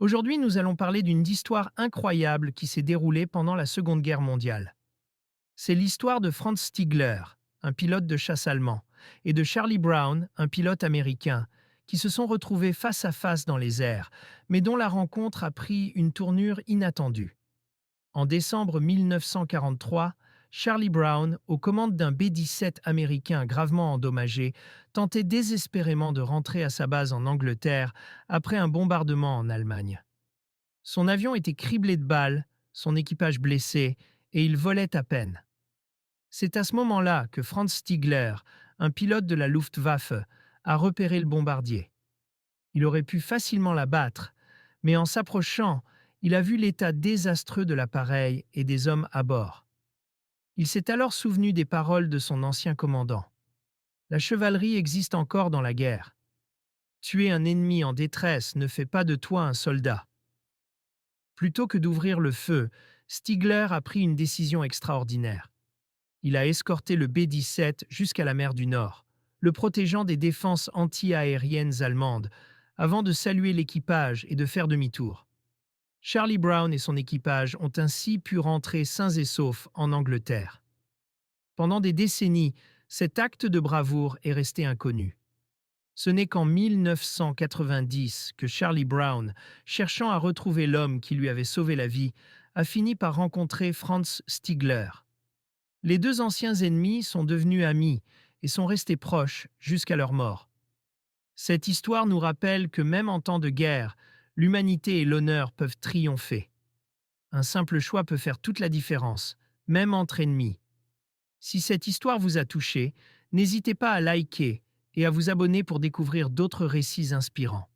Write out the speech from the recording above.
Aujourd'hui, nous allons parler d'une histoire incroyable qui s'est déroulée pendant la Seconde Guerre mondiale. C'est l'histoire de Franz Stigler, un pilote de chasse allemand, et de Charlie Brown, un pilote américain, qui se sont retrouvés face à face dans les airs, mais dont la rencontre a pris une tournure inattendue. En décembre 1943, Charlie Brown, aux commandes d'un B-17 américain gravement endommagé, tentait désespérément de rentrer à sa base en Angleterre après un bombardement en Allemagne. Son avion était criblé de balles, son équipage blessé, et il volait à peine. C'est à ce moment-là que Franz Stigler, un pilote de la Luftwaffe, a repéré le bombardier. Il aurait pu facilement l'abattre, mais en s'approchant, il a vu l'état désastreux de l'appareil et des hommes à bord. Il s'est alors souvenu des paroles de son ancien commandant. La chevalerie existe encore dans la guerre. Tuer un ennemi en détresse ne fait pas de toi un soldat. Plutôt que d'ouvrir le feu, Stigler a pris une décision extraordinaire. Il a escorté le B-17 jusqu'à la mer du Nord, le protégeant des défenses anti-aériennes allemandes, avant de saluer l'équipage et de faire demi-tour. Charlie Brown et son équipage ont ainsi pu rentrer sains et saufs en Angleterre. Pendant des décennies, cet acte de bravoure est resté inconnu. Ce n'est qu'en 1990 que Charlie Brown, cherchant à retrouver l'homme qui lui avait sauvé la vie, a fini par rencontrer Franz Stigler. Les deux anciens ennemis sont devenus amis et sont restés proches jusqu'à leur mort. Cette histoire nous rappelle que même en temps de guerre, l'humanité et l'honneur peuvent triompher. Un simple choix peut faire toute la différence, même entre ennemis. Si cette histoire vous a touché, n'hésitez pas à liker et à vous abonner pour découvrir d'autres récits inspirants.